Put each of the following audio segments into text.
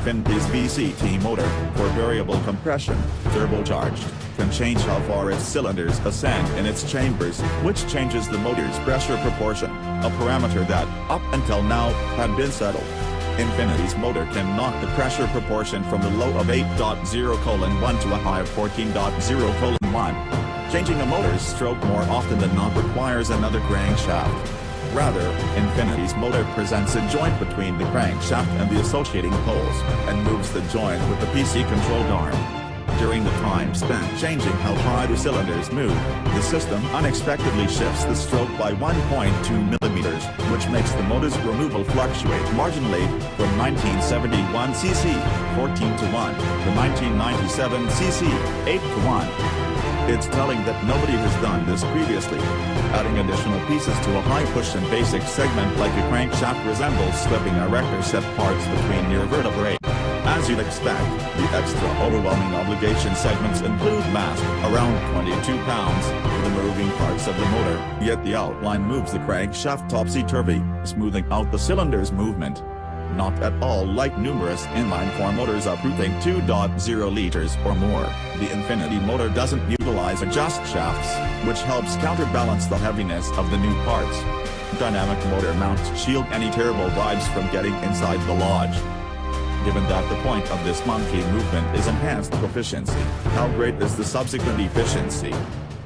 Infiniti's VCT motor, for variable compression, turbocharged, can change how far its cylinders ascend in its chambers, which changes the motor's pressure proportion, a parameter that, up until now, had been settled. Infiniti's motor can knock the pressure proportion from the low of 8.0:1 to a high of 14.0:1. Changing a motor's stroke more often than not requires another crankshaft. Rather, Infiniti's motor presents a joint between the crankshaft and the associating poles, and moves the joint with the PC-controlled arm. During the time spent changing how high the cylinders move, the system unexpectedly shifts the stroke by 1.2 millimeters, which makes the motor's removal fluctuate marginally, from 1971 cc, 14:1, to 1997 cc, 8:1. It's telling that nobody has done this previously. Adding additional pieces to a high-push and basic segment like a crankshaft resembles slipping erector set parts between near vertebrae. As you'd expect, the extra overwhelming obligation segments include mass, around 22 pounds, for the moving parts of the motor, yet the outline moves the crankshaft topsy-turvy, smoothing out the cylinder's movement. Not at all like numerous inline-4 motors uprooting 2.0 liters or more, the Infiniti motor doesn't utilize adjust shafts, which helps counterbalance the heaviness of the new parts. Dynamic motor mounts shield any terrible vibes from getting inside the lodge. Given that the point of this monkey movement is enhanced proficiency, how great is the subsequent efficiency?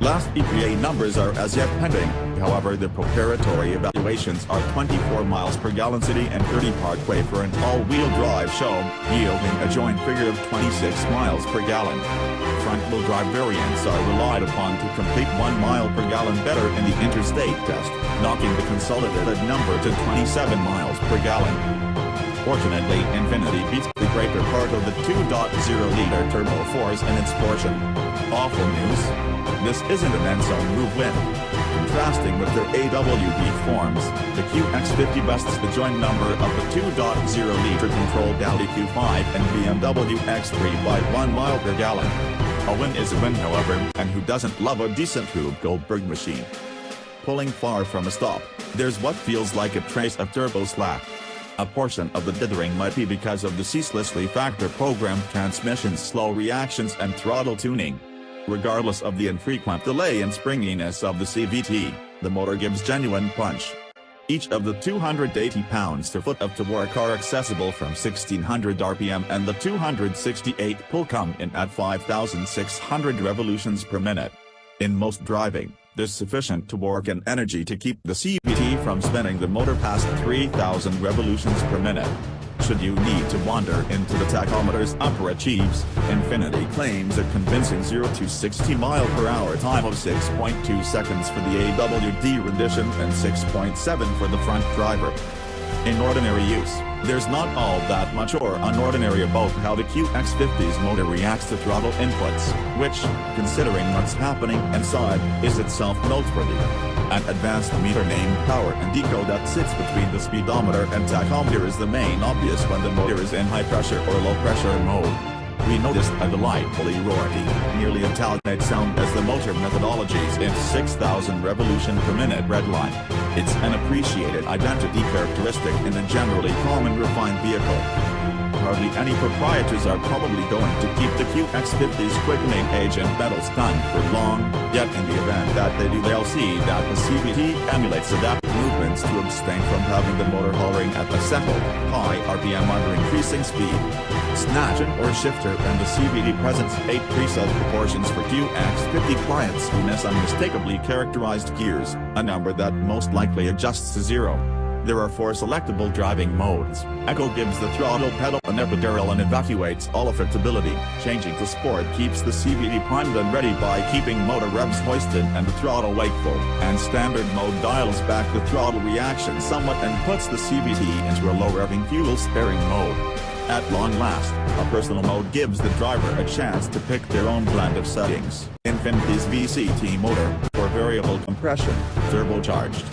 Last EPA numbers are as yet pending, however the preparatory evaluations are 24 miles per gallon city and 30 parkway for an all-wheel drive show, yielding a joint figure of 26 miles per gallon. Front-wheel drive variants are relied upon to complete 1 mile per gallon better in the interstate test, knocking the consolidated number to 27 miles per gallon. Fortunately, Infiniti beats the greater part of the 2.0-liter Turbo 4s in its portion. Awful news? This isn't an end-zone move win. Contrasting with their AWD forms, the QX50 bests the joint number of the 2.0-liter controlled Audi Q5 and BMW X3 by 1 mile per gallon. A win is a win, however, and who doesn't love a decent Rube Goldberg machine? Pulling far from a stop, there's what feels like a trace of turbo slack. A portion of the dithering might be because of the ceaselessly factor-programmed transmission's slow reactions and throttle tuning. Regardless of the infrequent delay and springiness of the CVT, the motor gives genuine punch. Each of the 280 pounds-to-foot of torque are accessible from 1600 RPM, and the 268 pull come in at 5,600 revolutions per minute. In most driving, there's sufficient torque and energy to keep the CVT from spinning the motor past 3,000 revolutions per minute. Should you need to wander into the tachometer's upper achieves, Infiniti claims a convincing 0 to 60 mph time of 6.2 seconds for the AWD rendition and 6.7 for the front driver. In ordinary use, there's not all that much or unordinary about how the QX50's motor reacts to throttle inputs, which, considering what's happening inside, is itself noteworthy. An advanced meter named Power Indico that sits between the speedometer and tachometer is the main obvious when the motor is in high pressure or low pressure mode. We noticed a delightfully roaring, nearly Italianate sound as the motor methodology's in 6,000 revolution per minute redline. It's an appreciated identity characteristic in a generally calm and refined vehicle. Hardly any proprietors are probably going to keep the QX50's quickening agent metal stunned for long, yet in the event that they do, they'll see that the CVT emulates adaptive movements to abstain from having the motor hovering at a settled, high RPM under increasing speed. Snatch it or shifter, and the CVT presents 8 preset proportions for QX50 clients who miss unmistakably characterized gears, a number that most likely adjusts to 0. There are 4 selectable driving modes. Echo gives the throttle pedal an epidural and evacuates all affectability. Changing to Sport keeps the CVT primed and ready by keeping motor revs hoisted and the throttle wakeful, and Standard mode dials back the throttle reaction somewhat and puts the CVT into a low-revving fuel-sparing mode. At long last, a personal mode gives the driver a chance to pick their own blend of settings. Infiniti's VCT motor, for variable compression, turbocharged.